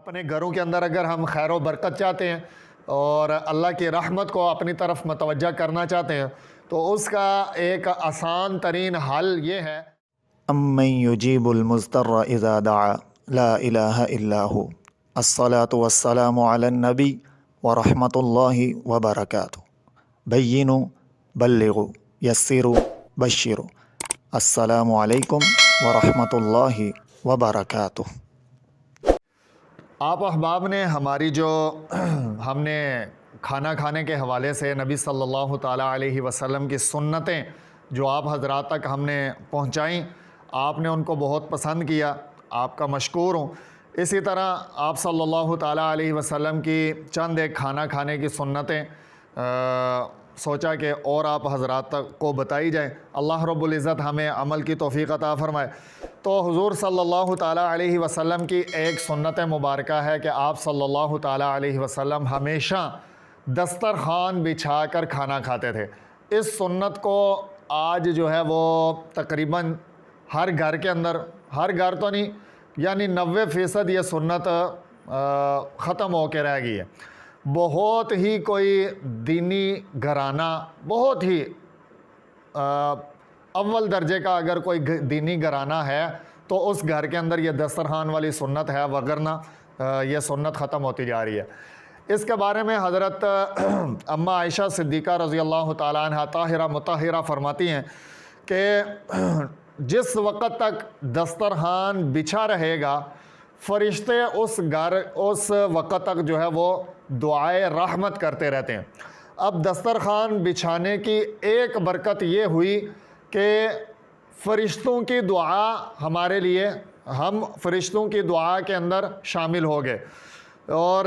اپنے گھروں کے اندر اگر ہم خیر و برکت چاہتے ہیں اور اللہ کی رحمت کو اپنی طرف متوجہ کرنا چاہتے ہیں تو اس کا ایک آسان ترین حل یہ ہے امن یجیب المضطر اذا دعا لا الہ الا ہو الصلاۃ والسلام علی النبی ورحمۃ اللہ وبرکاتہ بینوا بلغوا یسروا بشروا السلام علیکم ورحمۃ اللہ وبرکاتہ۔ آپ احباب نے ہماری جو ہم نے کھانا کھانے کے حوالے سے نبی صلی اللہ تعالیٰ علیہ وسلم کی سنتیں جو آپ حضرات تک ہم نے پہنچائیں، آپ نے ان کو بہت پسند کیا، آپ کا مشکور ہوں۔ اسی طرح آپ صلی اللہ تعالیٰ علیہ وسلم کی چند ایک کھانا کھانے کی سنتیں سوچا کہ اور آپ حضرات تک کو بتائی جائیں، اللہ رب العزت ہمیں عمل کی توفیق عطا فرمائے۔ تو حضور صلی اللہ تعالیٰ علیہ وسلم کی ایک سنت مبارکہ ہے کہ آپ صلی اللہ تعالیٰ علیہ وسلم ہمیشہ دسترخوان بچھا کر کھانا کھاتے تھے۔ اس سنت کو آج جو ہے وہ تقریباً ہر گھر کے اندر، ہر گھر تو نہیں، یعنی 90% یہ سنت ختم ہو کے رہ گئی ہے۔ بہت ہی کوئی دینی گھرانہ، بہت ہی اول درجے کا اگر کوئی دینی گھرانہ ہے تو اس گھر کے اندر یہ دسترخوان والی سنت ہے، وگرنہ یہ سنت ختم ہوتی جا رہی ہے۔ اس کے بارے میں حضرت اماں عائشہ صدیقہ رضی اللہ تعالیٰ عنہ طاہرہ مطہرہ فرماتی ہیں کہ جس وقت تک دسترخوان بچھا رہے گا فرشتے اس وقت تک جو ہے وہ دعائے رحمت کرتے رہتے ہیں۔ اب دسترخوان بچھانے کی ایک برکت یہ ہوئی کہ فرشتوں کی دعا ہمارے لیے، ہم فرشتوں کی دعا کے اندر شامل ہو گئے اور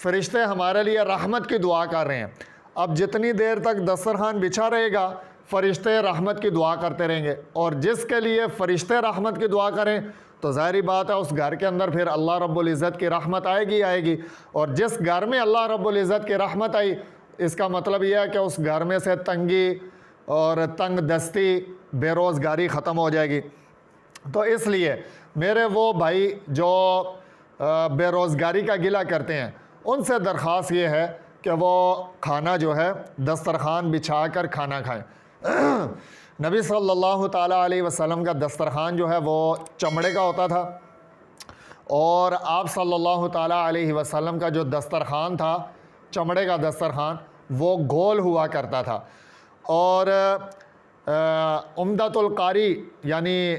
فرشتے ہمارے لیے رحمت کی دعا کر رہے ہیں۔ اب جتنی دیر تک دسترخوان بچھا رہے گا فرشتے رحمت کی دعا کرتے رہیں گے، اور جس کے لیے فرشتے رحمت کی دعا کریں تو ظاہری بات ہے اس گھر کے اندر پھر اللہ رب العزت کی رحمت آئے گی، اور جس گھر میں اللہ رب العزت کی رحمت آئی اس کا مطلب یہ ہے کہ اس گھر میں سے تنگی اور تنگ دستی، بے روزگاری ختم ہو جائے گی۔ تو اس لیے میرے وہ بھائی جو بے روزگاری کا گلہ کرتے ہیں ان سے درخواست یہ ہے کہ وہ کھانا جو ہے دسترخوان بچھا کر کھانا کھائیں۔ نبی صلی اللہ تعالیٰ علیہ وسلم کا دسترخوان جو ہے وہ چمڑے کا ہوتا تھا، اور آپ صلی اللہ تعالیٰ علیہ وسلم کا جو دسترخوان تھا چمڑے کا دسترخوان وہ گول ہوا کرتا تھا۔ اور عمدۃ القاری یعنی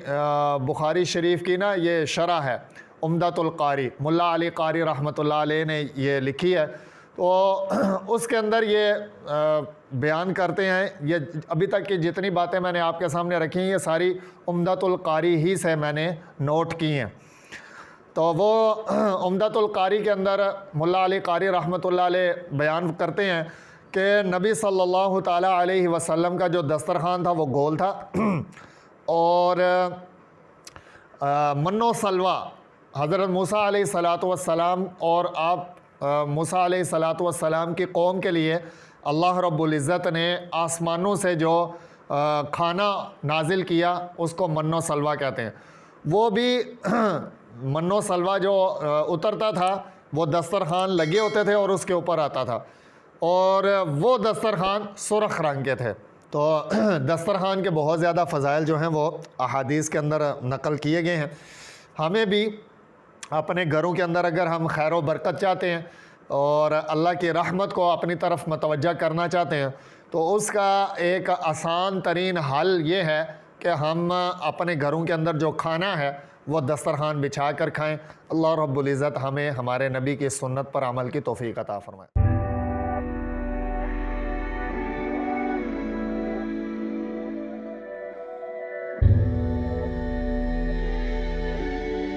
بخاری شریف کی نا یہ شرح ہے عمدۃ القاری، ملا علی قاری رحمۃ اللہ علیہ نے یہ لکھی ہے، تو اس کے اندر یہ بیان کرتے ہیں، یہ ابھی تک کی جتنی باتیں میں نے آپ کے سامنے رکھی ہیں یہ ساری عمدۃ القاری ہی سے میں نے نوٹ کی ہیں۔ تو وہ عمدۃ القاری کے اندر ملا علی قاری رحمۃ اللہ علیہ بیان کرتے ہیں کہ نبی صلی اللہ تعالیٰ علیہ وسلم کا جو دسترخوان تھا وہ گول تھا، اور من و سلوہ حضرت موسیٰ علیہ السلام اور آپ موسیٰ علیہ السلام کی قوم کے لیے اللہ رب العزت نے آسمانوں سے جو کھانا نازل کیا اس کو من و سلوہ کہتے ہیں۔ وہ بھی من و سلوہ جو اترتا تھا وہ دسترخوان لگے ہوتے تھے اور اس کے اوپر آتا تھا، اور وہ دسترخوان سرخ رنگ کے تھے۔ تو دسترخوان کے بہت زیادہ فضائل جو ہیں وہ احادیث کے اندر نقل کیے گئے ہیں۔ ہمیں بھی اپنے گھروں کے اندر اگر ہم خیر و برکت چاہتے ہیں اور اللہ کی رحمت کو اپنی طرف متوجہ کرنا چاہتے ہیں تو اس کا ایک آسان ترین حل یہ ہے کہ ہم اپنے گھروں کے اندر جو کھانا ہے وہ دسترخوان بچھا کر کھائیں۔ اللہ رب العزت ہمیں ہمارے نبی کی سنت پر عمل کی توفیق عطا فرمائے۔